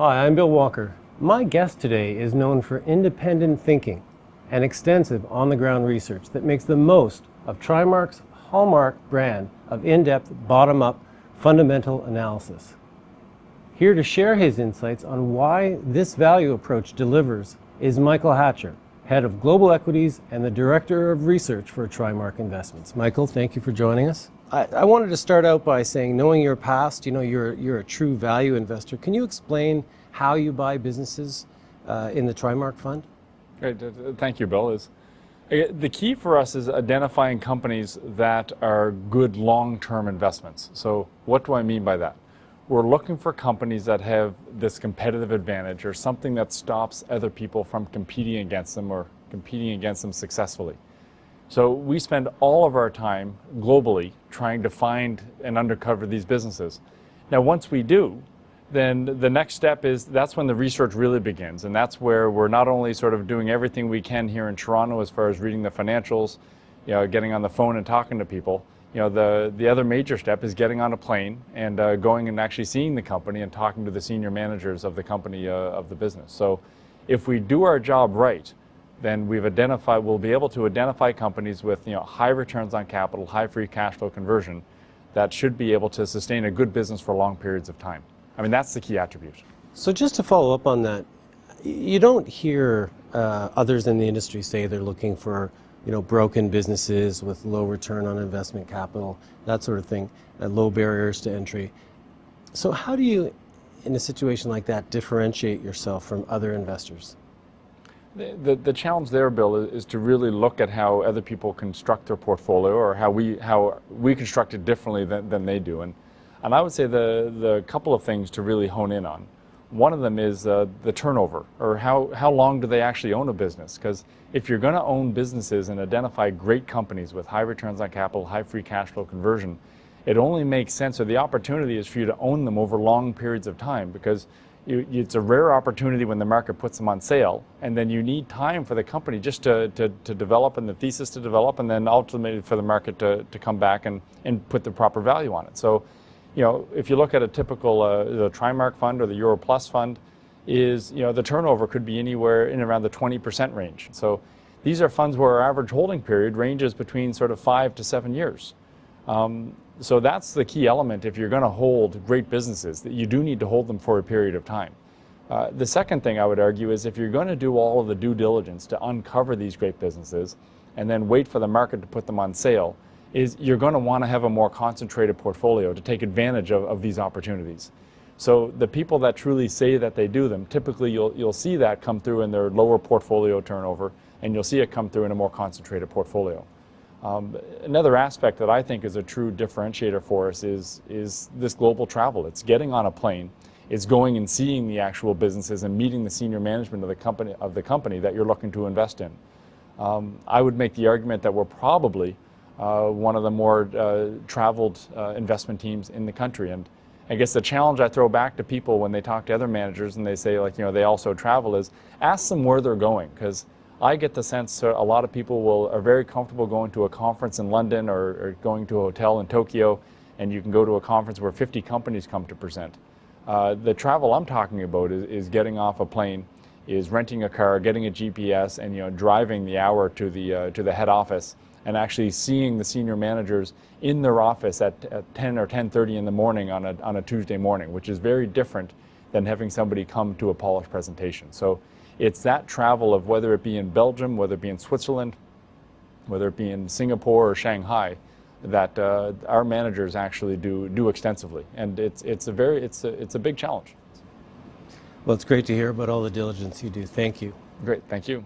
Hi, I'm Bill Walker. My guest today is known for independent thinking and extensive on-the-ground research that makes the most of Trimark's hallmark brand of in-depth, bottom-up, fundamental analysis. Here to share his insights on why this value approach delivers is Michael Hatcher, Head of Global Equities and the Director of Research for Trimark Investments. Michael, thank you for joining us. I wanted to start out by saying, knowing your past, you're a true value investor. Can you explain how you buy businesses in the Trimark Fund? Great, thank you, Bill. The key for us is identifying companies that are good long-term investments. So what do I mean by that? We're looking for companies that have this competitive advantage or something that stops other people from competing against them or competing against them successfully. So we spend all of our time globally trying to find and uncover these businesses. Now, once we do, then the next step is that's when the research really begins. And that's where we're not only sort of doing everything we can here in Toronto as far as reading the financials, getting on the phone and talking to people. The other major step is getting on a plane and going and actually seeing the company and talking to the senior managers of the company, of the business. So if we do our job right, then we'll be able to identify companies with high returns on capital, high free cash flow conversion that should be able to sustain a good business for long periods of time. I mean, that's the key attribute. So just to follow up on that, you don't hear others in the industry say they're looking for broken businesses with low return on investment capital, that sort of thing, low barriers to entry. So how do you, in a situation like that, differentiate yourself from other investors? The challenge there, Bill, is to really look at how other people construct their portfolio or how we construct it differently than they do. And I would say the couple of things to really hone in on. One of them is the turnover, or how long do they actually own a business? Because if you're going to own businesses and identify great companies with high returns on capital, high free cash flow conversion, it only makes sense, or the opportunity is for you to own them over long periods of time, because it's a rare opportunity when the market puts them on sale, and then you need time for the company just to develop and the thesis to develop, and then ultimately for the market to come back and put the proper value on it. So, if you look at a typical the Trimark Fund or the Euro Plus Fund, the turnover could be anywhere in around the 20% range. So these are funds where our average holding period ranges between sort of 5 to 7 years. So that's the key element. If you're going to hold great businesses, that you do need to hold them for a period of time. The second thing I would argue is if you're going to do all of the due diligence to uncover these great businesses and then wait for the market to put them on sale, is you're going to want to have a more concentrated portfolio to take advantage of these opportunities. So the people that truly say that they do them, typically you'll see that come through in their lower portfolio turnover, and you'll see it come through in a more concentrated portfolio. Another aspect that I think is a true differentiator for us is this global travel. It's getting on a plane, it's going and seeing the actual businesses and meeting the senior management of the company that you're looking to invest in. I would make the argument that we're probably one of the more traveled investment teams in the country. And I guess the challenge I throw back to people when they talk to other managers and they say, they also travel, is ask them where they're going. Because I get the sense a lot of people are very comfortable going to a conference in London or going to a hotel in Tokyo, and you can go to a conference where 50 companies come to present. The travel I'm talking about is getting off a plane, is renting a car, getting a GPS, and driving the hour to the head office and actually seeing the senior managers in their office at 10 or 10:30 in the morning on a Tuesday morning, which is very different than having somebody come to a polished presentation. So it's that travel of whether it be in Belgium, whether it be in Switzerland, whether it be in Singapore or Shanghai, that our managers actually do extensively, and it's a big challenge. Well, it's great to hear about all the diligence you do. Thank you. Great, thank you.